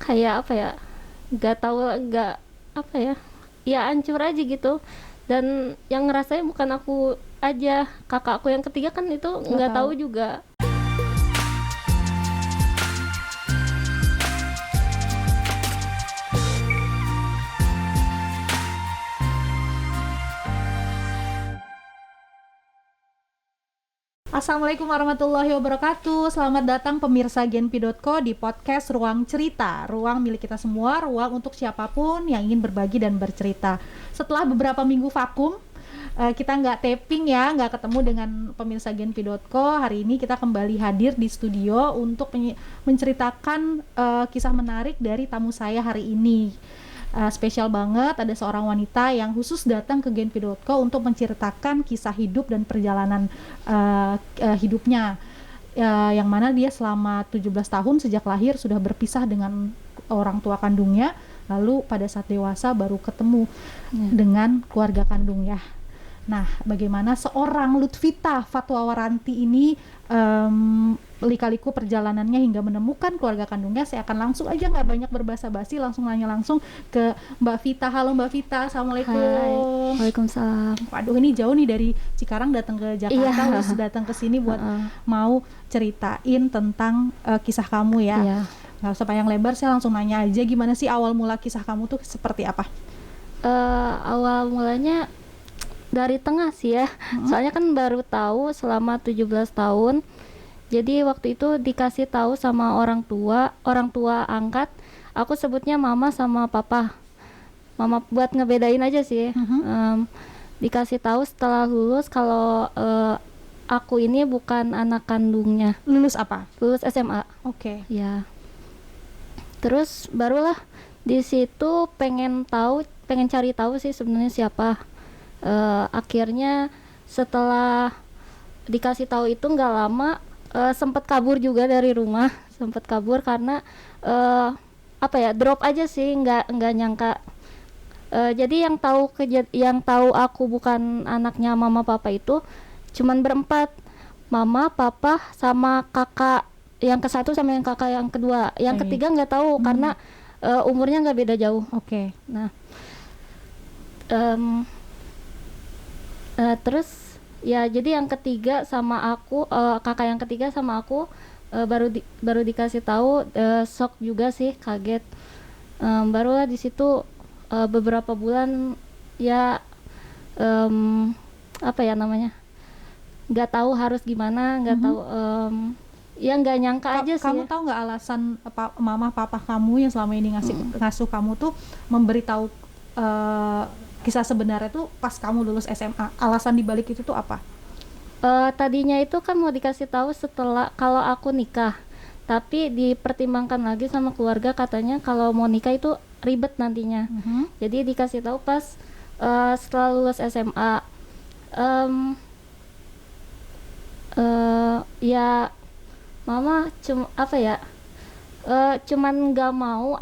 kayak apa ya, nggak tahu, nggak apa ya, ya hancur aja gitu. Dan yang ngerasain bukan aku aja, kakakku yang ketiga kan itu nggak tahu juga. Assalamualaikum warahmatullahi wabarakatuh. Selamat datang pemirsa Genpi.co di podcast Ruang Cerita. Ruang milik kita semua, ruang untuk siapapun yang ingin berbagi dan bercerita. Setelah beberapa minggu vakum, kita nggak taping ya, nggak ketemu dengan pemirsa Genpi.co. Hari ini kita kembali hadir di studio untuk menceritakan kisah menarik dari tamu saya hari ini. Spesial banget, ada seorang wanita yang khusus datang ke Genpi.co untuk menceritakan kisah hidup dan perjalanan hidupnya, yang mana dia selama 17 tahun sejak lahir sudah berpisah dengan orang tua kandungnya, lalu pada saat dewasa baru ketemu dengan keluarga kandungnya. Nah, bagaimana seorang Lutfita Fatwa Waranti ini lika-liku perjalanannya hingga menemukan keluarga kandungnya. Saya akan langsung aja, nggak banyak berbasa-basi, langsung nanya langsung ke Mbak Vita. Halo Mbak Vita, Assalamualaikum. Hai. Waalaikumsalam. Waduh, ini jauh nih dari Cikarang datang ke Jakarta, terus datang ke sini buat mau ceritain tentang kisah kamu ya. Nggak usah panjang lebar, saya langsung nanya aja, gimana sih awal mula kisah kamu tuh seperti apa? Awal mulanya dari tengah sih ya. Soalnya kan baru tahu selama 17 tahun. Jadi waktu itu dikasih tahu sama orang tua angkat. Aku sebutnya mama sama papa. Mama buat ngebedain aja sih. Dikasih tahu setelah lulus kalau aku ini bukan anak kandungnya. Lulus apa? Lulus SMA. Oke. Ya. Terus barulah di situ pengen cari tahu sih sebenarnya siapa. Akhirnya setelah dikasih tahu itu nggak lama, sempat kabur juga dari rumah, sempat kabur karena drop aja sih, nggak nyangka. Jadi yang tahu aku bukan anaknya mama papa itu cuman berempat, mama, papa, sama kakak yang ke satu sama yang kakak yang kedua. Yang ketiga nggak tahu karena umurnya nggak beda jauh. Oke. Nah, terus ya jadi yang ketiga sama aku, kakak yang ketiga sama aku baru dikasih tahu, shock juga sih, kaget. Barulah di situ beberapa bulan ya, nggak tahu harus gimana, nggak tahu, ya nggak nyangka aja sih. Kamu tahu nggak alasan mama papa kamu yang selama ini ngasuh kamu tuh memberitahu kisah sebenarnya tuh pas kamu lulus SMA, alasan dibalik itu tuh apa? Tadinya itu kan mau dikasih tahu setelah kalau aku nikah, tapi dipertimbangkan lagi sama keluarga, katanya kalau mau nikah itu ribet nantinya. Jadi dikasih tahu pas setelah lulus SMA. Ya mama cuman nggak mau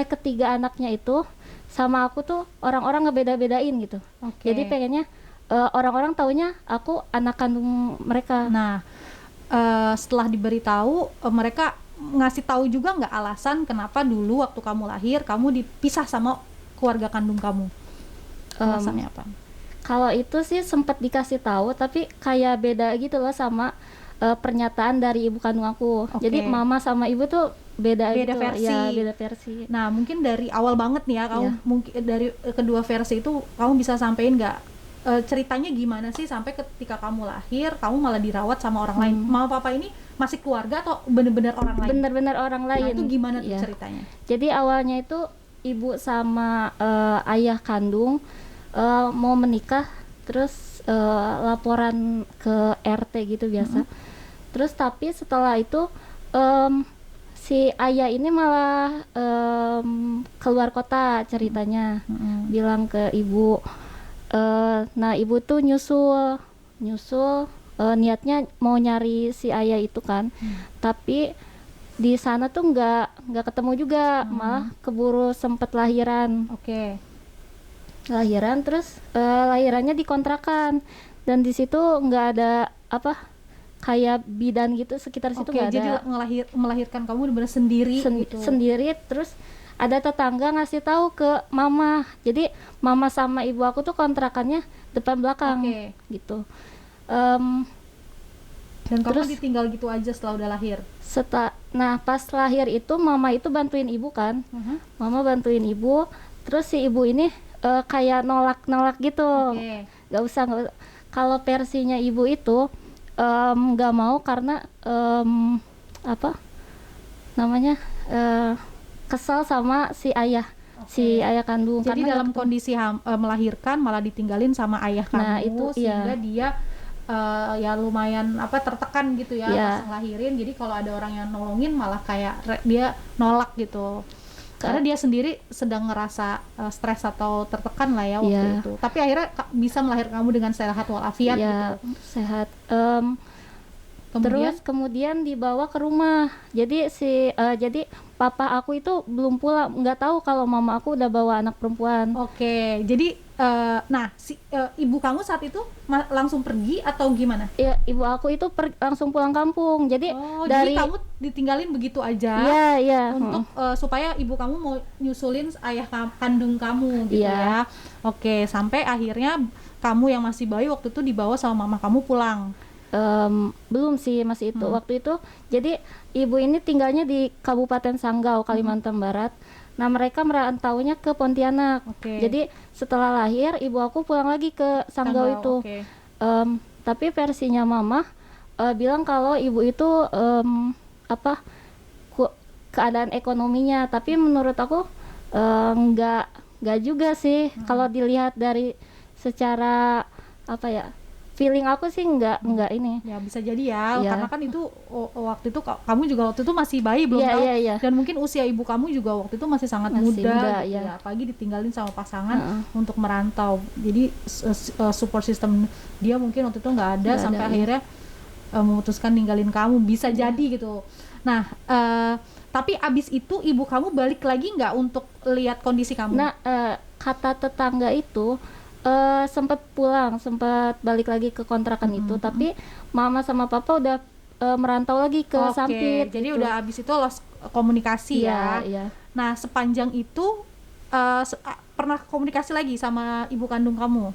ketiga anaknya itu sama aku tuh orang-orang ngebeda-bedain gitu. Jadi pengennya orang-orang taunya aku anak kandung mereka. Nah, setelah diberitahu, mereka ngasih tahu juga nggak alasan kenapa dulu waktu kamu lahir kamu dipisah sama keluarga kandung kamu? Alasannya apa? Kalau itu sih sempat dikasih tahu, tapi kayak beda gitu loh sama pernyataan dari ibu kandung aku. Jadi mama sama ibu tuh beda gitu, versi. Ya, beda versi. Nah, mungkin dari awal banget nih ya, kamu mungkin dari kedua versi itu kamu bisa sampein nggak ceritanya gimana sih sampai ketika kamu lahir kamu malah dirawat sama orang lain? Mama papa ini masih keluarga atau benar-benar orang lain? Benar-benar orang lain. Nah, itu gimana tuh ceritanya? Jadi awalnya itu ibu sama ayah kandung mau menikah, terus laporan ke RT gitu biasa. Terus tapi setelah itu si ayah ini malah keluar kota ceritanya, bilang ke ibu. Nah ibu tuh nyusul niatnya mau nyari si ayah itu kan, tapi di sana tuh nggak ketemu juga, malah keburu sempet lahiran. Lahiran, terus lahirannya dikontrakan, dan di situ nggak ada kayak bidan gitu sekitar situ nggak ada. Jadi melahirkan kamu benar-benar sendiri gitu. Sendiri. Terus ada tetangga ngasih tahu ke mama, jadi mama sama ibu aku tuh kontrakannya depan belakang gitu. Dan kamu ditinggal gitu aja setelah udah lahir? Nah pas lahir itu mama itu bantuin ibu kan, mama bantuin ibu, terus si ibu ini kayak nolak gitu, nggak usah. Kalau versinya ibu itu nggak mau karena apa namanya, kesal sama si ayah, si ayah kandung. Jadi karena dalam kondisi melahirkan malah ditinggalin sama ayah kamu. Nah, itu sehingga dia ya lumayan tertekan gitu ya pas ngelahirin. Jadi kalau ada orang yang nolongin malah kayak dia nolak gitu. Karena dia sendiri sedang ngerasa stres atau tertekan lah ya waktu itu. Tapi akhirnya bisa melahirkan kamu dengan sehat walafiat gitu. Sehat. Kemudian dibawa ke rumah. Jadi jadi papa aku itu belum pulang, nggak tahu kalau mama aku udah bawa anak perempuan. Jadi ibu kamu saat itu langsung pergi atau gimana? Iya, ibu aku itu langsung pulang kampung. Jadi jadi kamu ditinggalin begitu aja. Iya. Untuk supaya ibu kamu mau nyusulin ayah kandung kamu gitu ya. Sampai akhirnya kamu yang masih bayi waktu itu dibawa sama mama kamu pulang. Belum sih, masih itu. Waktu itu jadi ibu ini tinggalnya di Kabupaten Sanggau, Kalimantan Barat. Nah mereka merantaunya ke Pontianak. Jadi setelah lahir ibu aku pulang lagi ke Sanggau itu. Tapi versinya mama bilang kalau ibu itu keadaan ekonominya. Tapi menurut aku nggak juga sih. Kalau dilihat dari secara feeling aku sih nggak ini. Ya bisa jadi ya, karena kan itu waktu itu kamu juga waktu itu masih bayi belum tahu. Dan mungkin usia ibu kamu juga waktu itu masih sangat muda gitu ya. Apalagi ditinggalin sama pasangan untuk merantau. Jadi support system dia mungkin waktu itu nggak ada sampai akhirnya memutuskan ninggalin kamu, bisa jadi gitu. Nah tapi abis itu ibu kamu balik lagi nggak untuk lihat kondisi kamu? Nah kata tetangga itu sempat balik lagi ke kontrakan itu, tapi mama sama papa udah merantau lagi ke Sampit. Jadi gitu. udah abis itu lost komunikasi ya. Nah sepanjang itu pernah komunikasi lagi sama ibu kandung kamu?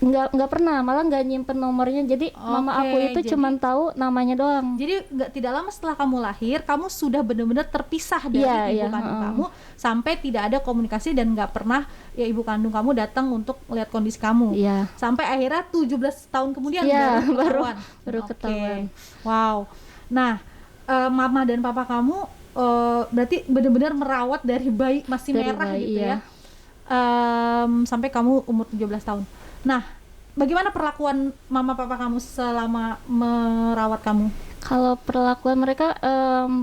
Nggak pernah, malah nggak nyimpen nomornya. Jadi mama aku itu cuman tahu namanya doang. Jadi tidak lama setelah kamu lahir, kamu sudah benar-benar terpisah dari ibu kandung kamu, sampai tidak ada komunikasi dan nggak pernah ya ibu kandung kamu datang untuk lihat kondisi kamu. Sampai akhirnya 17 tahun kemudian baru ketahuan. Wow. Nah, mama dan papa kamu berarti benar-benar merawat dari bayi masih dari merah bayi, gitu ya. Sampai kamu umur 17 tahun. Nah, bagaimana perlakuan mama papa kamu selama merawat kamu? Kalau perlakuan mereka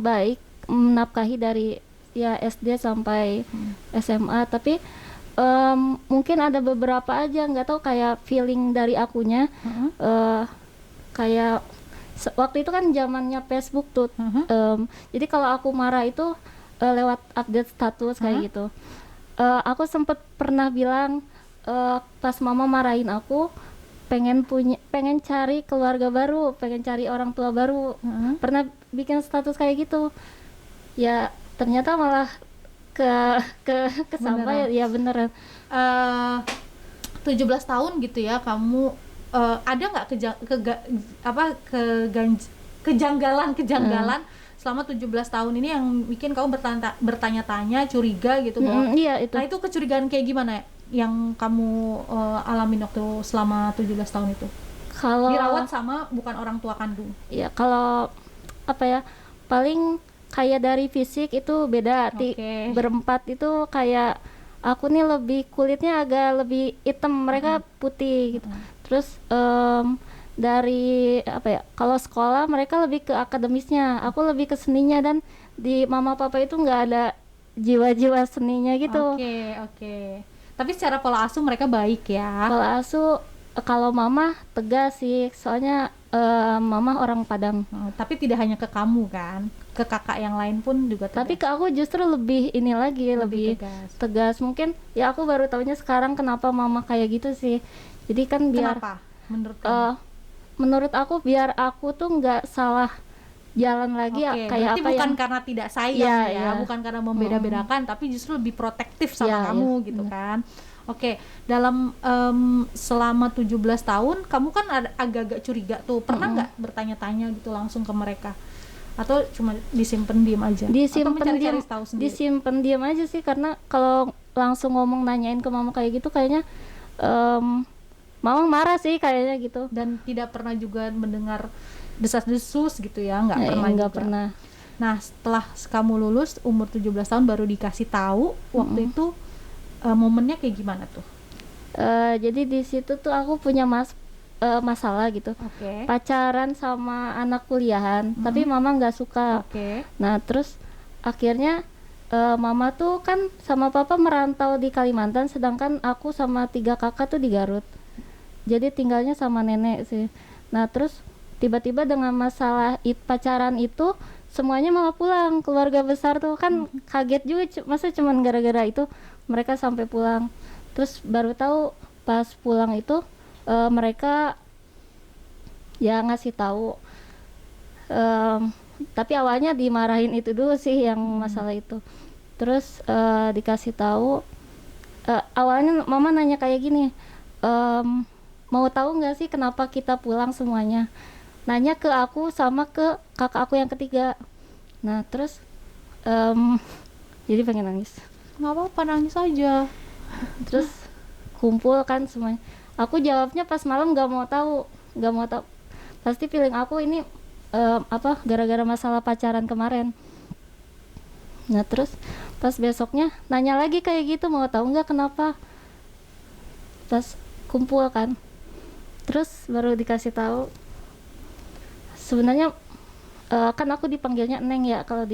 baik, menafkahi dari SD sampai SMA, tapi mungkin ada beberapa aja nggak tahu, kayak feeling dari akunya kayak waktu itu kan zamannya Facebook tuh. Jadi kalau aku marah itu lewat update status kayak gitu. Aku sempat pernah bilang pas mama marahin aku, pengen cari keluarga baru, pengen cari orang tua baru. Pernah bikin status kayak gitu. Ya ternyata malah kesampaian. Ya beneran. 17 tahun gitu ya kamu, ada nggak kejanggalan selama 17 tahun ini yang bikin kamu bertanya-tanya, curiga gitu bahwa itu. Nah itu kecurigaan kayak gimana yang kamu alamin waktu selama 17 tahun itu? Kalau dirawat sama bukan orang tua kandung. Iya, kalau paling kayak dari fisik itu beda. Berempat itu kayak aku nih lebih kulitnya agak lebih hitam, mereka putih gitu. Terus dari kalau sekolah mereka lebih ke akademisnya, aku lebih ke seninya, dan di mama papa itu nggak ada jiwa-jiwa seninya gitu. Tapi secara pola asuh mereka baik ya. Pola asuh kalau mama tegas sih, soalnya mama orang Padang. Tapi tidak hanya ke kamu kan, ke kakak yang lain pun juga tegas. Tapi ke aku justru lebih ini lagi, lebih tegas. Mungkin ya aku baru tahunya sekarang kenapa mama kayak gitu sih. Jadi kan biar kenapa menurut kamu? menurut aku biar aku tuh nggak salah jalan lagi ya, Oke, kayak berarti apa bukan yang karena tidak sayang Iya, ya, iya. bukan karena membeda-bedakan, tapi justru lebih protektif sama Iya, kamu iya, gitu benar. kan. Oke, dalam selama 17 tahun kamu kan agak-agak curiga tuh. Pernah nggak bertanya-tanya gitu langsung ke mereka? Atau cuma disimpan diem aja? Atau Disimpan mencari-cari diam, tahu sendiri? disimpan diam aja sih, karena kalau langsung ngomong nanyain ke mama kayak gitu kayaknya mama marah sih kayaknya gitu. Dan tidak pernah juga mendengar desas-desus gitu ya, nggak pernah Nggak juga. pernah. Nah, setelah kamu lulus umur 17 tahun baru dikasih tahu, waktu itu momennya kayak gimana tuh? Jadi di situ tuh aku punya masalah gitu, Oke. pacaran sama anak kuliahan, tapi mama nggak suka. Oke. Nah terus akhirnya mama tuh kan sama papa merantau di Kalimantan, sedangkan aku sama 3 kakak tuh di Garut, jadi tinggalnya sama nenek sih. Nah terus tiba-tiba dengan masalah pacaran itu semuanya malah pulang, keluarga besar tuh kan kaget juga, masa cuman gara-gara itu mereka sampai pulang. Terus baru tahu pas pulang itu mereka ya ngasih tahu, tapi awalnya dimarahin itu dulu sih yang masalah itu. Terus dikasih tahu, awalnya mama nanya kayak gini, mau tahu nggak sih kenapa kita pulang semuanya, nanya ke aku sama ke kakak aku yang ketiga. Nah terus jadi pengen nangis. Nggak apa-apa, nangis aja. Terus kumpul kan semuanya, aku jawabnya pas malam nggak mau tahu. Pasti feeling aku ini gara-gara masalah pacaran kemarin. Nah terus pas besoknya nanya lagi kayak gitu, mau tahu nggak kenapa, pas kumpul kan. Terus baru dikasih tahu sebenarnya kan aku dipanggilnya Neng ya, kalau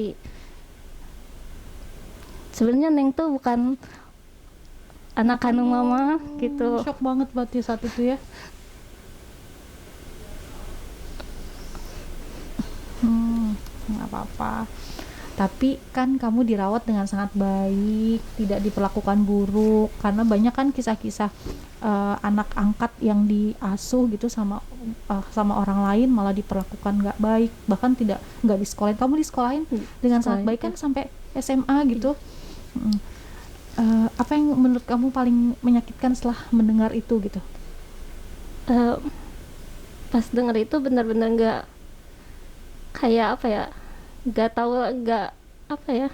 sebenarnya Neng tuh bukan anak kandung mama gitu. Shock banget berarti saat itu ya. Nggak apa-apa. Tapi kan kamu dirawat dengan sangat baik, tidak diperlakukan buruk, karena banyak kan kisah-kisah anak angkat yang diasuh gitu sama orang lain malah diperlakukan nggak baik, bahkan nggak disekolahin. Kamu disekolahin dengan sangat baik kan sampai SMA gitu. Apa yang menurut kamu paling menyakitkan setelah mendengar itu gitu? Pas denger itu benar-benar nggak, kayak apa ya, nggak tahu, nggak apa ya,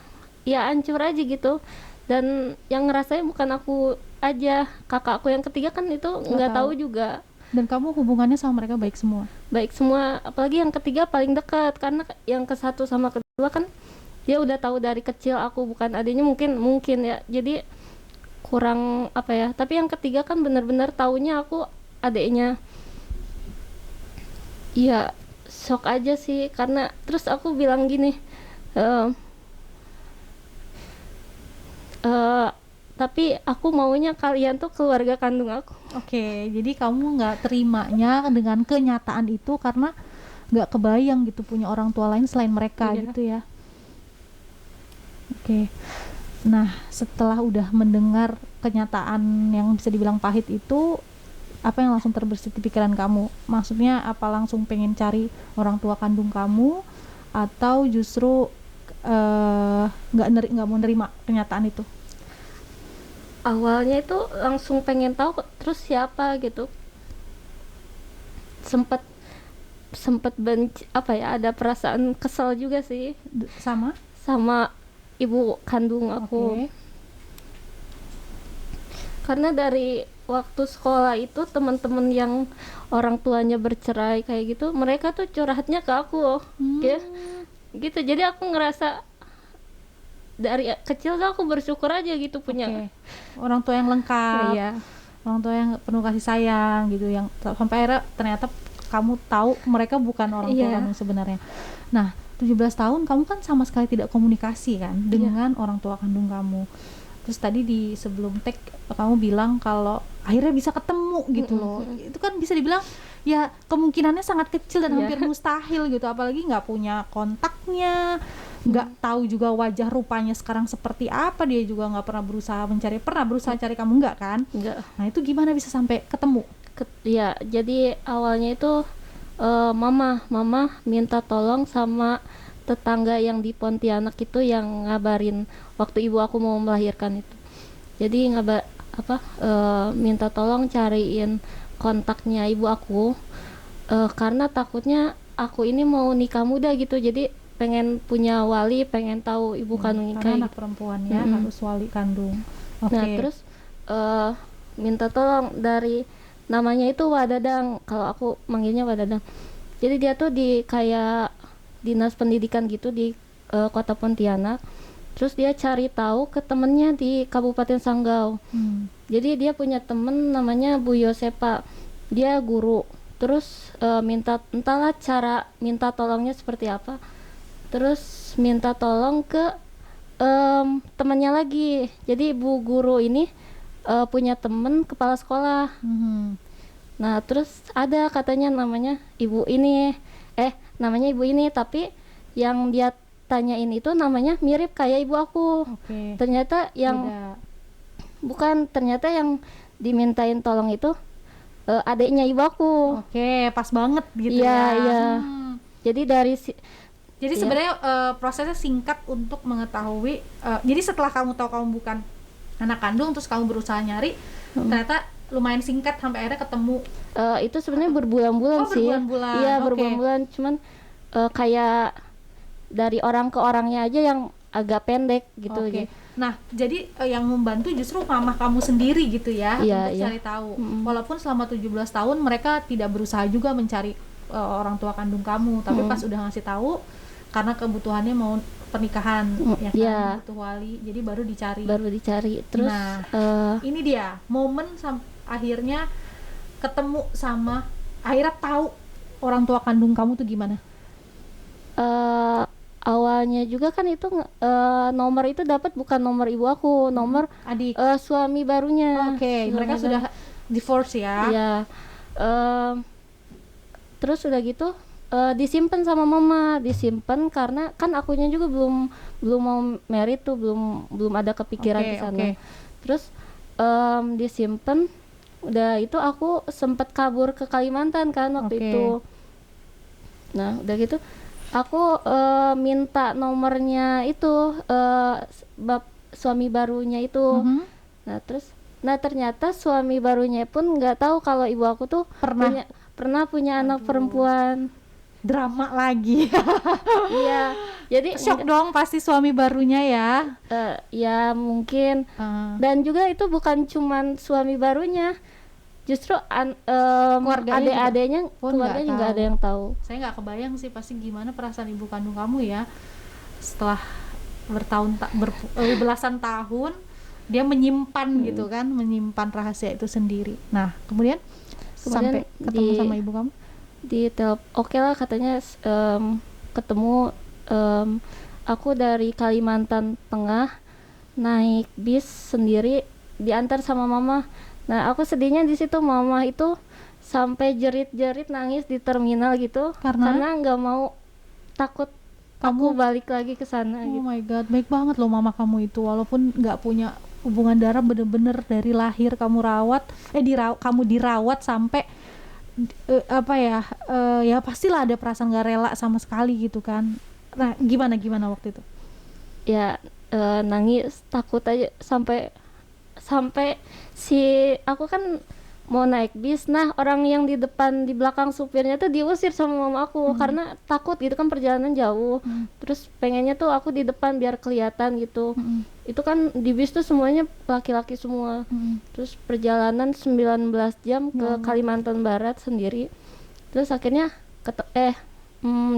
ya hancur aja gitu. Dan yang ngerasain bukan aku aja, kakak aku yang ketiga kan itu nggak tahu juga. Dan kamu hubungannya sama mereka baik semua? Baik semua, apalagi yang ketiga paling dekat, karena yang ke satu sama kedua kan dia udah tahu dari kecil aku bukan adiknya, mungkin ya, jadi kurang apa ya. Tapi yang ketiga kan benar-benar taunya aku adiknya. Iya, shock aja sih, karena terus aku bilang gini, tapi aku maunya kalian tuh keluarga kandung aku. Oke, jadi kamu nggak terimanya dengan kenyataan itu karena nggak kebayang gitu punya orang tua lain selain mereka gitu ya. Oke. Nah, setelah udah mendengar kenyataan yang bisa dibilang pahit itu, apa yang langsung terbersit di pikiran kamu? Maksudnya apa langsung pengen cari orang tua kandung kamu, atau justru nggak mau nerima kenyataan itu? Awalnya itu langsung pengen tahu terus siapa gitu. Sempet benci, apa ya, ada perasaan kesel juga sih sama ibu kandung aku. Karena dari waktu sekolah itu teman-teman yang orang tuanya bercerai kayak gitu, mereka tuh curhatnya ke aku ya gitu. Jadi aku ngerasa dari kecil tuh aku bersyukur aja gitu punya orang tua yang lengkap. Iya. Orang tua yang penuh kasih sayang gitu, yang sampai akhirnya ternyata kamu tahu mereka bukan orang tua kamu sebenarnya. Nah, 17 tahun kamu kan sama sekali tidak komunikasi kan dengan orang tua kandung kamu. Terus tadi di sebelum tag kamu bilang kalau akhirnya bisa ketemu gitu loh. Itu kan bisa dibilang ya kemungkinannya sangat kecil dan hampir mustahil gitu, apalagi nggak punya kontaknya, nggak tahu juga wajah rupanya sekarang seperti apa, dia juga nggak pernah berusaha cari kamu, nggak kan? Enggak. Nah itu gimana bisa sampai ketemu? Ya jadi awalnya itu mama minta tolong sama tetangga yang di Pontianak itu yang ngabarin waktu ibu aku mau melahirkan itu. Jadi minta tolong cariin kontaknya ibu aku, karena takutnya aku ini mau nikah muda gitu, jadi pengen punya wali, pengen tahu ibu kandungnya karena kayak anak perempuan ya harus wali kandung. Nah terus minta tolong dari namanya itu Wadadang, kalau aku manggilnya Wadadang. Jadi dia tuh di kayak dinas pendidikan gitu di kota Pontianak. Terus dia cari tahu ke temennya di Kabupaten Sanggau. Jadi dia punya temen namanya Bu Yosepa, dia guru. Terus entahlah cara minta tolongnya seperti apa. Terus minta tolong ke temannya lagi. Jadi bu guru ini punya temen kepala sekolah. Nah terus ada katanya namanya ibu ini, tapi yang dia tanyain itu namanya mirip kayak ibu aku. Ternyata yang bukan, ternyata yang dimintain tolong itu adiknya ibu aku. Pas banget gitu ya. ya. Jadi dari jadi sebenarnya prosesnya singkat untuk mengetahui. Jadi setelah kamu tahu kamu bukan anak kandung, terus kamu berusaha nyari, ternyata lumayan singkat sampai akhirnya ketemu. Itu sebenarnya berbulan-bulan sih. Berbulan-bulan. Iya, berbulan-bulan. Cuman kayak dari orang ke orangnya aja yang agak pendek gitu. Nah, jadi yang membantu justru mamah kamu sendiri gitu ya, untuk cari tahu. Walaupun selama 17 tahun mereka tidak berusaha juga mencari orang tua kandung kamu, tapi pas udah ngasih tahu karena kebutuhannya mau pernikahan ya kan, butuh wali, jadi baru dicari. Terus ini dia momen akhirnya ketemu sama, akhirnya tahu orang tua kandung kamu tuh gimana? Awalnya juga kan itu nomor itu dapat bukan nomor ibu aku, nomor adik suami barunya. Mereka sudah divorce ya. Iya. Terus udah gitu disimpan sama mama, karena kan akunya juga belum mau married tuh, belum ada kepikiran ke sana. Terus disimpan, udah itu aku sempat kabur ke Kalimantan kan waktu itu. Nah udah gitu aku minta nomornya itu suami barunya itu. Nah ternyata suami barunya pun nggak tahu kalau ibu aku tuh pernah punya anak perempuan. Drama lagi. Iya, jadi shock dong pasti suami barunya ya. Ya mungkin. Dan juga itu bukan cuman suami barunya, justru adik-adiknya, keluarga juga ada yang tahu. Saya nggak kebayang sih pasti gimana perasaan ibu kandung kamu ya, setelah belasan tahun dia menyimpan gitu kan, menyimpan rahasia itu sendiri. Nah kemudian sampai ketemu sama ibu kamu oke lah katanya, ketemu. Aku dari Kalimantan Tengah naik bis sendiri, diantar sama mama. Nah aku sedihnya di situ, mama itu sampai jerit-jerit nangis di terminal gitu, karena nggak mau, takut aku balik lagi ke sana. Oh my god, baik banget loh mama kamu itu, walaupun nggak punya hubungan darah, bener-bener dari lahir kamu kamu dirawat sampai ya pastilah ada perasaan nggak rela sama sekali gitu kan. Nah gimana waktu itu? Ya nangis, takut aja, sampai aku kan mau naik bis. Nah orang yang di belakang supirnya tuh diusir sama mama aku karena takut gitu kan, perjalanan jauh. Terus pengennya tuh aku di depan biar kelihatan gitu. Itu kan di bis tuh semuanya laki-laki semua. Terus perjalanan 19 jam ke Kalimantan Barat sendiri. Terus akhirnya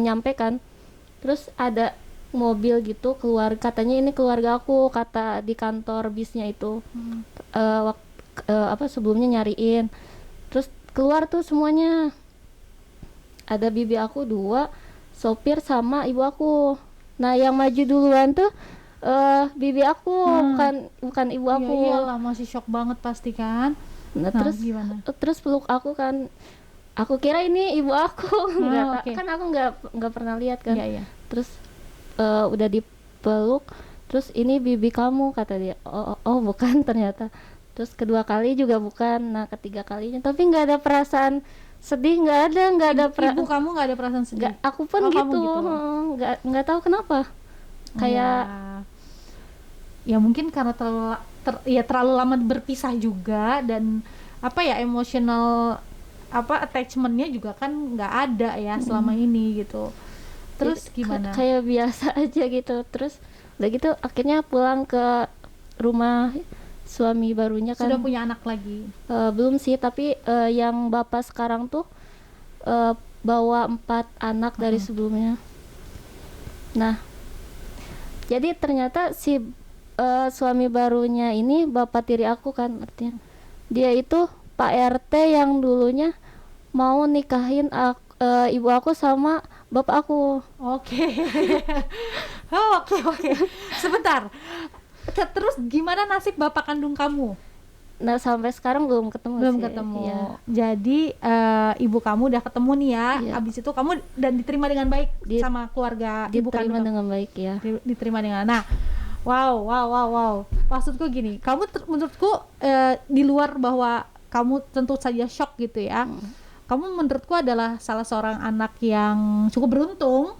nyampe kan. Terus ada mobil gitu keluar, katanya ini keluarga aku, kata di kantor bisnya itu. Sebelumnya nyariin. Terus keluar tuh semuanya, ada bibi aku 2, sopir sama ibu aku. Nah yang maju duluan tuh bibi aku, bukan ibu aku. Iyalah, masih shock banget pasti kan. Nah terus gimana? Terus peluk aku kan, aku kira ini ibu aku. Kan aku nggak pernah lihat kan. Terus udah dipeluk, terus ini bibi kamu, kata dia. Oh bukan ternyata. Terus kedua kali juga bukan. Nah ketiga kalinya, tapi nggak ada perasaan sedih nggak ada Ibu kamu nggak ada perasaan sedih? nggak, aku pun Oh, kamu gitu, gitu. nggak tahu kenapa kayak Ya mungkin karena terlalu lama berpisah juga, dan apa ya, emotional attachmentnya juga kan nggak ada ya selama ini gitu. Terus gimana? kayak biasa aja gitu. Terus udah gitu akhirnya pulang ke rumah suami barunya kan. Sudah punya anak lagi? Belum sih, tapi yang bapak sekarang tuh bawa 4 anak dari sebelumnya. Nah, jadi ternyata si suami barunya ini bapak tiri aku kan, artinya dia itu Pak RT yang dulunya mau nikahin ibu aku sama bapak aku. Oke. Oke. Sebentar. Terus gimana nasib bapak kandung kamu? Nah, sampai sekarang belum ketemu Belum sih. ketemu. Iya. Jadi ibu kamu udah ketemu nih ya. Iya. Abis itu kamu dan diterima dengan baik sama keluarga ibu kandung Diterima kamu? dengan baik ya. Diterima dengan. Nah, wow. Maksudku gini, kamu menurutku di luar bahwa kamu tentu saja shock gitu ya. Kamu menurutku adalah salah seorang anak yang cukup beruntung,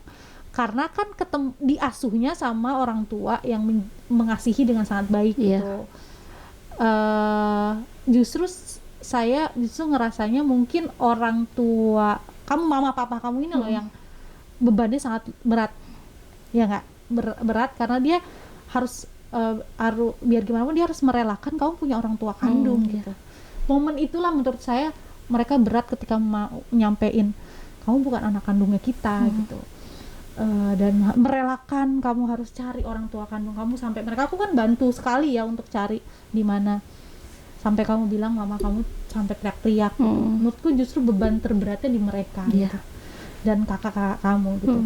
karena kan diasuhnya sama orang tua yang mengasihi dengan sangat baik gitu. Saya justru ngerasanya mungkin orang tua kamu, mama papa kamu ini loh yang bebannya sangat berat, ya nggak? Berat karena dia harus biar gimana pun dia harus merelakan kamu punya orang tua kandung gitu. Momen itulah menurut saya mereka berat ketika mau nyampein kamu bukan anak kandungnya kita gitu. Dan merelakan kamu harus cari orang tua kandung kamu, sampai mereka, aku kan bantu sekali ya untuk cari di mana, sampai kamu bilang mama kamu sampai teriak-teriak. Menurutku justru beban terberatnya di mereka gitu. Dan kakak-kakak kamu gitu.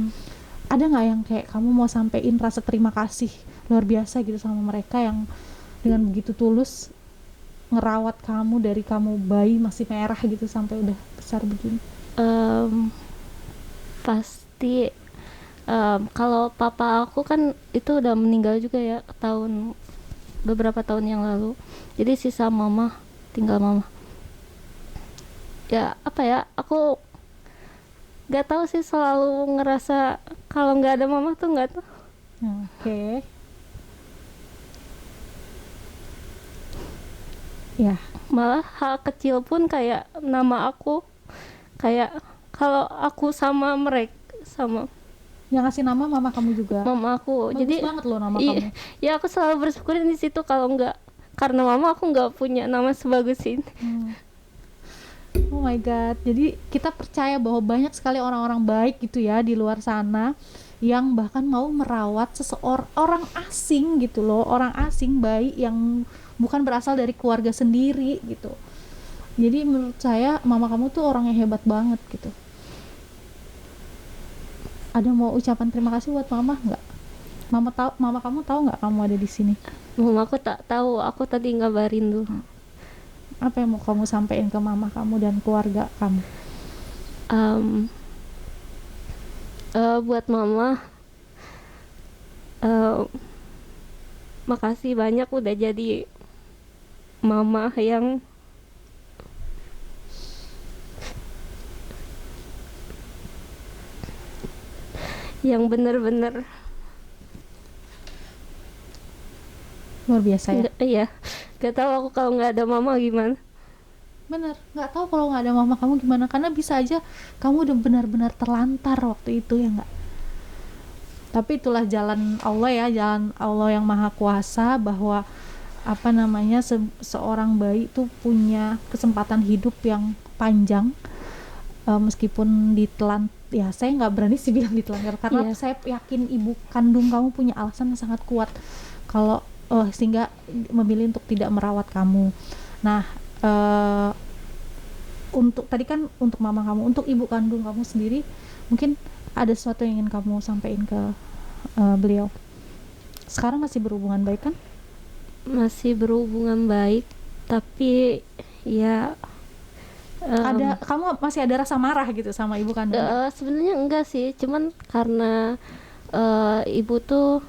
Ada nggak yang kayak kamu mau sampein rasa terima kasih luar biasa gitu sama mereka yang dengan begitu tulus ngerawat kamu dari kamu bayi masih merah gitu sampai udah besar begini? Pasti kalau papa aku kan itu udah meninggal juga ya beberapa tahun yang lalu. Jadi sisa tinggal mama. Ya apa ya, aku nggak tahu sih, selalu ngerasa kalau nggak ada mama tuh nggak tahu. Oke. Ya. Malah hal kecil pun kayak nama aku, kayak kalau aku sama mereka, sama yang ngasih nama mama kamu juga? Mama aku. Bagus jadi banget loh nama kamu. Ya aku selalu bersyukur di situ, kalau nggak karena mama aku nggak punya nama sebagus ini. Oh my god, jadi kita percaya bahwa banyak sekali orang-orang baik gitu ya di luar sana yang bahkan mau merawat orang asing gitu loh, orang asing baik yang bukan berasal dari keluarga sendiri gitu. Jadi menurut saya mama kamu tuh orang yang hebat banget gitu. Ada mau ucapan terima kasih buat mama nggak? Mama kamu tahu nggak kamu ada di sini? Mama aku tak tahu, aku tadi ngabarin dulu. Apa yang mau kamu sampaikan ke mama kamu dan keluarga kamu? Buat mama, makasih banyak udah jadi mama yang bener-bener luar biasa ya. Iya, gak tahu aku kalau nggak ada mama gimana. Bener, nggak tahu kalau nggak ada mama kamu gimana, karena bisa aja kamu udah benar-benar terlantar waktu itu ya nggak. Tapi itulah jalan Allah ya, jalan Allah yang maha kuasa, bahwa seorang bayi itu punya kesempatan hidup yang panjang, meskipun ditelan, ya saya nggak berani sih bilang ditelantar, karena saya yakin ibu kandung kamu punya alasan yang sangat kuat kalau sehingga memilih untuk tidak merawat kamu. Nah, untuk tadi kan untuk mama kamu, untuk ibu kandung kamu sendiri, mungkin ada sesuatu yang ingin kamu sampaikan ke beliau. Sekarang masih berhubungan baik kan? Masih berhubungan baik, tapi ya kamu masih ada rasa marah gitu sama ibu kandung? Sebenarnya enggak sih, cuman karena ibu tuh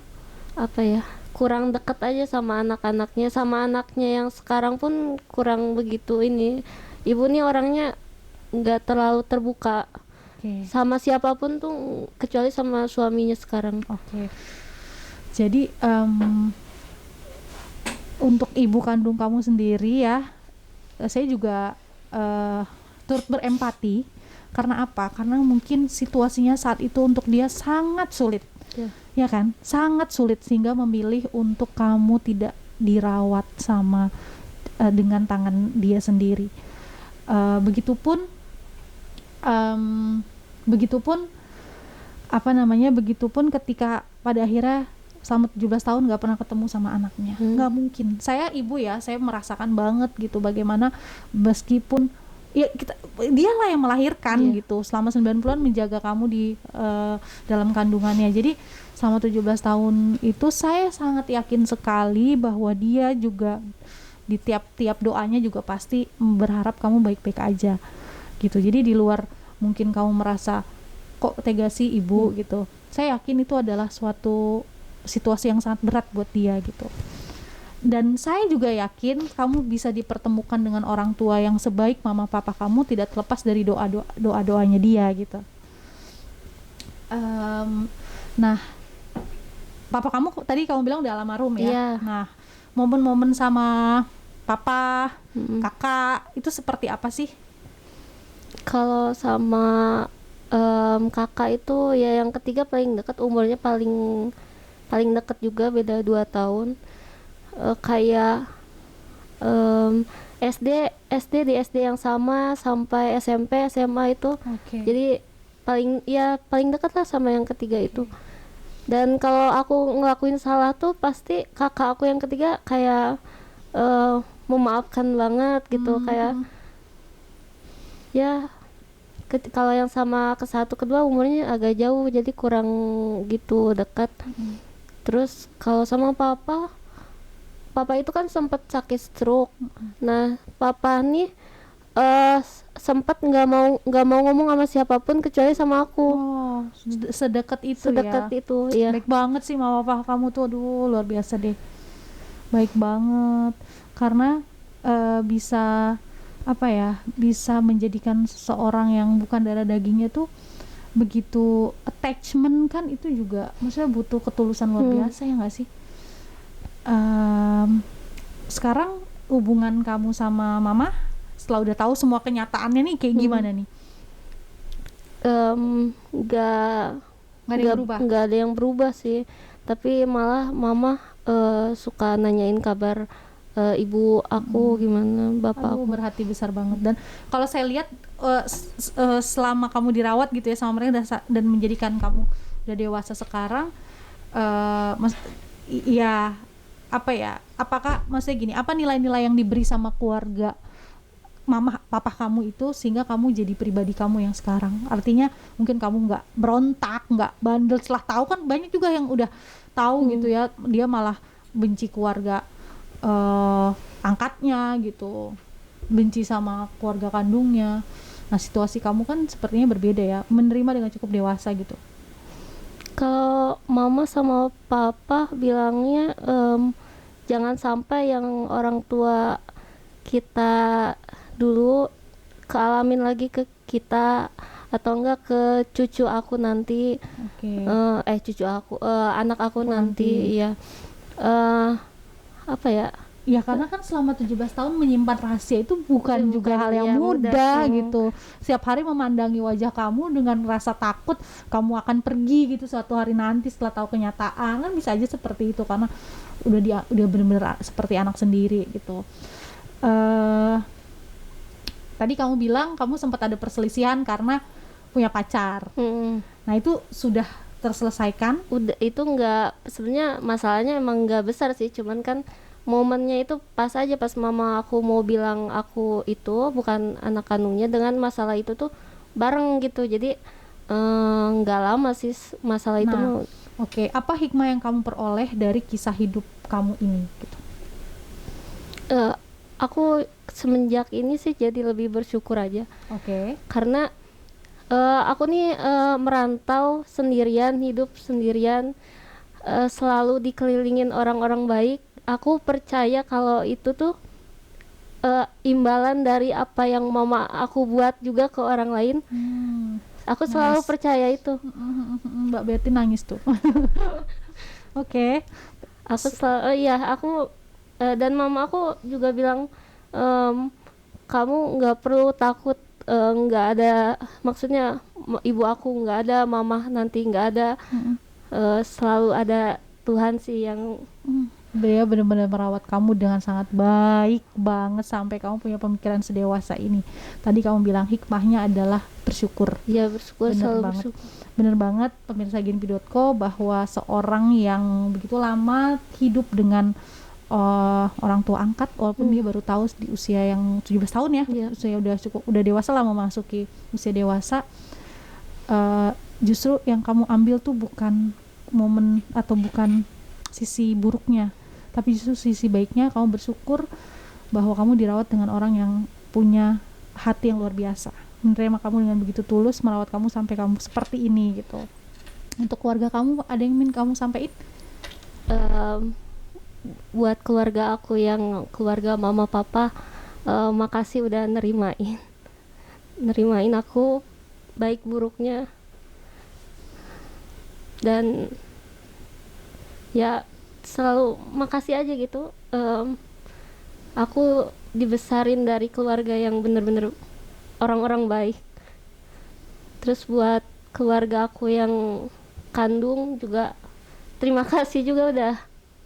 apa ya, kurang dekat aja sama anak-anaknya, sama anaknya yang sekarang pun kurang begitu ini. Ibu nih orangnya nggak terlalu terbuka Oke. sama siapapun tuh, kecuali sama suaminya sekarang. Oke. Jadi untuk ibu kandung kamu sendiri ya, saya juga turut berempati. Karena apa? Karena mungkin situasinya saat itu untuk dia sangat sulit, ya kan? Sangat sulit sehingga memilih untuk kamu tidak dirawat sama dengan tangan dia sendiri. Begitupun begitupun ketika pada akhirnya selama 17 tahun nggak pernah ketemu sama anaknya. Nggak mungkin. Saya ibu ya, saya merasakan banget gitu bagaimana meskipun ya dia lah yang melahirkan gitu, selama 9 bulan menjaga kamu di dalam kandungannya. Jadi selama 17 tahun itu saya sangat yakin sekali bahwa dia juga di tiap-tiap doanya juga pasti berharap kamu baik-baik aja gitu. Jadi di luar mungkin kamu merasa kok tega sih ibu gitu, saya yakin itu adalah suatu situasi yang sangat berat buat dia gitu. Dan saya juga yakin kamu bisa dipertemukan dengan orang tua yang sebaik mama papa kamu, tidak terlepas dari doa-doanya dia gitu. Nah, papa kamu tadi kamu bilang udah almarhum ya. Iya. Nah, momen-momen sama papa, kakak itu seperti apa sih? Kalau sama kakak itu ya yang ketiga paling dekat, umurnya paling dekat juga, beda 2 tahun. Kayak SD di SD yang sama sampai SMP SMA itu. Jadi paling dekat lah sama yang ketiga itu. Dan kalau aku ngelakuin salah tuh pasti kakak aku yang ketiga kayak memaafkan banget gitu. Kayak ya kalau yang sama ke satu kedua umurnya agak jauh, jadi kurang gitu dekat. Terus kalau sama papa itu kan sempat sakit stroke. Nah, papa nih sempat nggak mau ngomong sama siapapun kecuali sama aku. Oh, sedekat itu ya. Itu ya. Baik banget sih mama papa kamu tuh, aduh luar biasa deh. Baik banget karena bisa bisa menjadikan seseorang yang bukan darah dagingnya tuh begitu attachment kan, itu juga maksudnya butuh ketulusan luar biasa ya nggak sih? Sekarang hubungan kamu sama mama setelah udah tahu semua kenyataannya nih kayak gimana nih? Nggak ada yang berubah sih, tapi malah mama suka nanyain kabar ibu aku gimana, bapak aku. Berhati besar banget. Dan kalau saya lihat selama kamu dirawat gitu ya sama mereka dan menjadikan kamu udah dewasa sekarang, apakah maksudnya gini, apa nilai-nilai yang diberi sama keluarga mama papa kamu itu sehingga kamu jadi pribadi kamu yang sekarang? Artinya mungkin kamu nggak berontak, nggak bandel. Setelah tahu kan banyak juga yang udah tahu gitu ya, dia malah benci keluarga angkatnya gitu, benci sama keluarga kandungnya. Nah, situasi kamu kan sepertinya berbeda ya, menerima dengan cukup dewasa gitu. Kalau mama sama papa bilangnya jangan sampai yang orang tua kita dulu kealamin lagi ke kita, atau enggak ke cucu aku nanti. Anak aku nanti ya. Apa ya? Ya karena kan selama 17 tahun menyimpan rahasia itu bukan juga hal yang mudah gitu. Setiap hari memandangi wajah kamu dengan rasa takut kamu akan pergi gitu suatu hari nanti setelah tahu kenyataan, kan bisa aja seperti itu karena udah benar-benar seperti anak sendiri gitu. Tadi kamu bilang kamu sempat ada perselisihan karena punya pacar. Nah, itu sudah terselesaikan? Udah, itu sebenarnya masalahnya emang nggak besar sih, cuman kan momennya itu pas aja pas mama aku mau bilang aku itu bukan anak kandungnya, dengan masalah itu tuh bareng gitu. Jadi nggak lama sih masalah itu. Apa hikmah yang kamu peroleh dari kisah hidup kamu ini gitu? Aku semenjak ini sih jadi lebih bersyukur aja. Karena aku nih merantau sendirian, hidup sendirian, selalu dikelilingin orang-orang baik. Aku percaya kalau itu tuh imbalan dari apa yang mama aku buat juga ke orang lain. Aku selalu Nice. percaya itu. Mbak Betty nangis tuh. Oke. Aku selalu iya aku dan mama aku juga bilang kamu nggak perlu takut, nggak ada, maksudnya ibu aku nggak ada, mama nanti nggak ada, selalu ada Tuhan sih yang Dia benar-benar merawat kamu dengan sangat baik banget sampai kamu punya pemikiran sedewasa ini. Tadi kamu bilang hikmahnya adalah bersyukur. ya bersyukur, Bener selalu banget. bersyukur. Bener banget pemirsa Genpi.co bahwa seorang yang begitu lama hidup dengan orang tua angkat, walaupun dia baru tahu di usia yang 17 tahun ya, Iya. usia udah dewasa lah, memasuki usia dewasa. Justru yang kamu ambil tuh bukan momen atau bukan sisi buruknya, tapi justru sisi baiknya. Kamu bersyukur bahwa kamu dirawat dengan orang yang punya hati yang luar biasa, menerima kamu dengan begitu tulus, merawat kamu sampai kamu seperti ini gitu. Untuk keluarga kamu, ada yang ingin kamu sampaikan? Buat keluarga aku yang keluarga mama papa, makasih udah nerimain aku baik buruknya, dan ya selalu makasih aja gitu. Aku dibesarin dari keluarga yang bener-bener orang-orang baik. Terus buat keluarga aku yang kandung juga terima kasih juga udah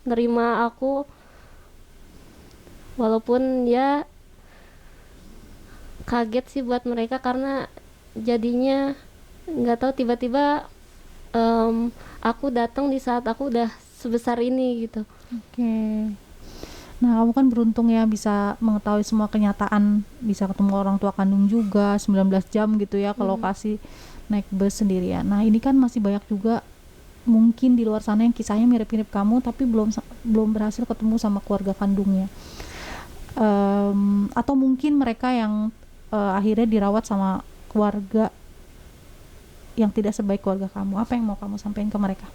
nerima aku, walaupun ya kaget sih buat mereka karena jadinya nggak tahu tiba-tiba aku datang di saat aku udah sebesar ini gitu. Oke. Nah, kamu kan beruntung ya bisa mengetahui semua kenyataan, bisa ketemu orang tua kandung juga 19 jam gitu ya ke lokasi naik bus sendirian. Nah, ini kan masih banyak juga mungkin di luar sana yang kisahnya mirip-mirip kamu tapi belum berhasil ketemu sama keluarga kandungnya. Atau mungkin mereka yang akhirnya dirawat sama keluarga yang tidak sebaik keluarga kamu. Apa yang mau kamu sampaikan ke mereka?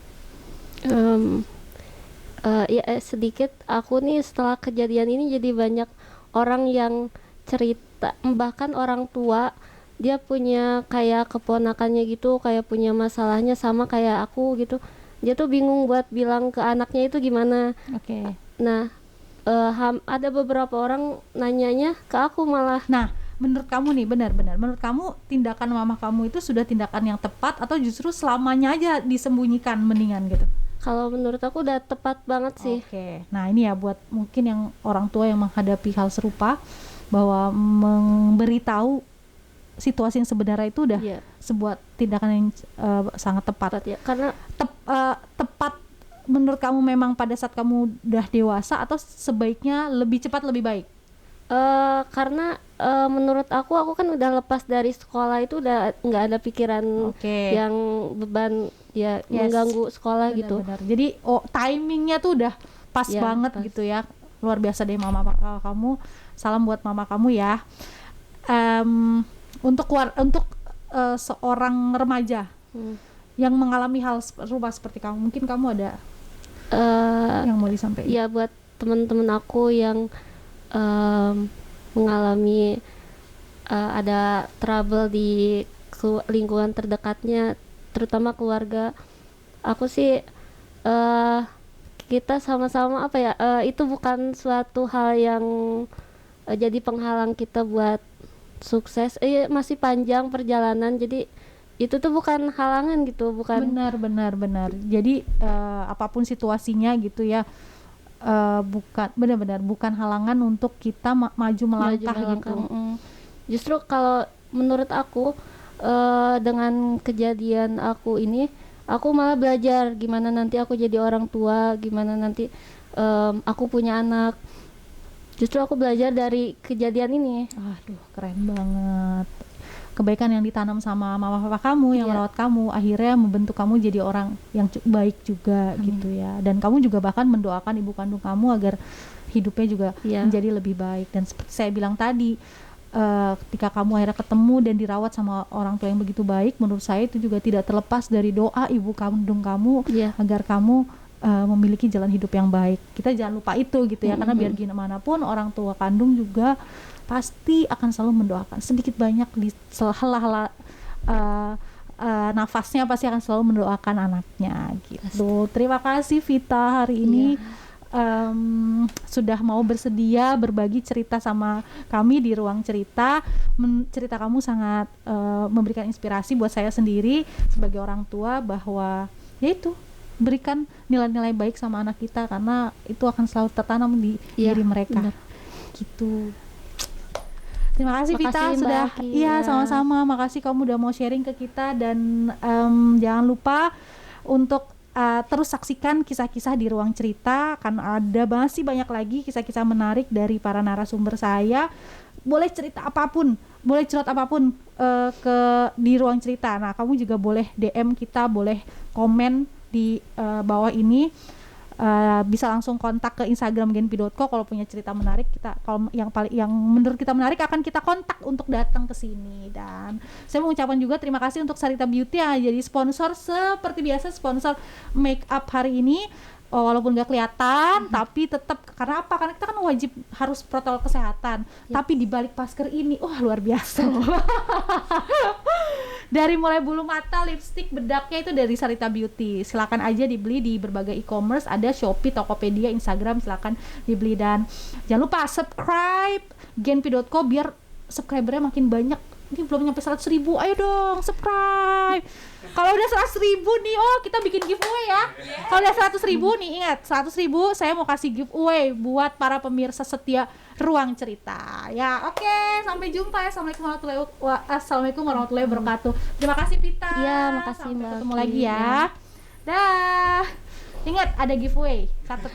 Sedikit, aku nih setelah kejadian ini jadi banyak orang yang cerita, bahkan orang tua dia punya kayak keponakannya gitu, kayak punya masalahnya sama kayak aku gitu. Dia tuh bingung buat bilang ke anaknya itu gimana. Oke. Nah, ada beberapa orang nanyanya ke aku malah. Nah, menurut kamu nih, benar-benar menurut kamu tindakan mama kamu itu sudah tindakan yang tepat atau justru selamanya aja disembunyikan mendingan gitu? Kalau menurut aku udah tepat banget sih. Oke. Nah, ini ya buat mungkin yang orang tua yang menghadapi hal serupa, bahwa memberitahu situasi yang sebenarnya itu udah Iya, sebuah tindakan yang sangat tepat. tepat ya. Karena Tepat menurut kamu memang pada saat kamu udah dewasa atau sebaiknya lebih cepat lebih baik? karena menurut aku kan udah lepas dari sekolah, itu udah nggak ada pikiran Oke. yang beban ya Yes. mengganggu sekolah gitu. Benar-benar. Jadi timingnya tuh udah pas Ya, banget pas. gitu ya. Luar biasa deh mama kamu. Salam buat mama kamu ya. Untuk seorang remaja yang mengalami hal serupa seperti kamu, mungkin kamu ada yang mau disampaikan? Ya buat teman-teman aku yang mengalami ada trouble di lingkungan terdekatnya, terutama keluarga aku sih, kita sama-sama apa ya, itu bukan suatu hal yang jadi penghalang kita buat sukses. Masih panjang perjalanan, jadi itu tuh bukan halangan gitu, bukan. Benar. Jadi apapun situasinya gitu ya, benar-benar bukan halangan untuk kita maju melangkah gitu. Justru kalau menurut aku, dengan kejadian aku ini, aku malah belajar gimana nanti aku jadi orang tua, gimana nanti aku punya anak. Justru aku belajar dari kejadian ini. Aduh, keren banget. Kebaikan yang ditanam sama mama papa kamu yang Iya. merawat kamu akhirnya membentuk kamu jadi orang yang baik juga gitu ya. Dan kamu juga bahkan mendoakan ibu kandung kamu agar hidupnya juga Iya. menjadi lebih baik. Dan seperti saya bilang tadi, ketika kamu akhirnya ketemu dan dirawat sama orang tua yang begitu baik, menurut saya itu juga tidak terlepas dari doa ibu kandung kamu Iya. agar kamu memiliki jalan hidup yang baik. Kita jangan lupa itu gitu ya, karena biar gimana pun orang tua kandung juga pasti akan selalu mendoakan sedikit banyak di sela-sela nafasnya pasti akan selalu mendoakan anaknya gitu. Terima kasih Vita hari ini sudah mau bersedia berbagi cerita sama kami di Ruang Cerita. Cerita kamu sangat memberikan inspirasi buat saya sendiri sebagai orang tua, bahwa yaitu berikan nilai-nilai baik sama anak kita, karena itu akan selalu tertanam di diri mereka. Gitu. Terima kasih Vita sudah. Iya, sama-sama. Makasih kamu udah mau sharing ke kita, dan jangan lupa untuk terus saksikan kisah-kisah di Ruang Cerita, kan ada masih banyak lagi kisah-kisah menarik dari para narasumber saya. Boleh cerita apapun, boleh curhat apapun di Ruang Cerita. Nah, kamu juga boleh DM kita, boleh komen di bawah ini, bisa langsung kontak ke Instagram genpi.co kalau punya cerita menarik. Kita kalau yang menurut kita menarik akan kita kontak untuk datang ke sini. Dan saya mengucapkan juga terima kasih untuk Sarita Beauty yang jadi sponsor, seperti biasa sponsor make up hari ini. Walaupun gak kelihatan, tapi tetap, karena apa? Karena kita kan wajib harus protokol kesehatan. Tapi di balik masker ini, luar biasa. Dari mulai bulu mata, lipstick, bedaknya itu dari Sarita Beauty. Silakan aja dibeli di berbagai e-commerce, ada Shopee, Tokopedia, Instagram, silakan dibeli. Dan jangan lupa subscribe genpi.co biar subscribernya makin banyak. Ini belum nyampe 100.000, ayo dong subscribe. Kalau udah 100.000 nih, kita bikin giveaway ya. Kalau udah 100.000 nih, ingat 100.000 saya mau kasih giveaway buat para pemirsa setia Ruang Cerita. Ya, oke, sampai jumpa ya. Assalamualaikum warahmatullahi wabarakatuh. Terima kasih Vita. Iya, makasih Mbak. Ketemu lagi ya. Dah. Ingat ada giveaway. Catat.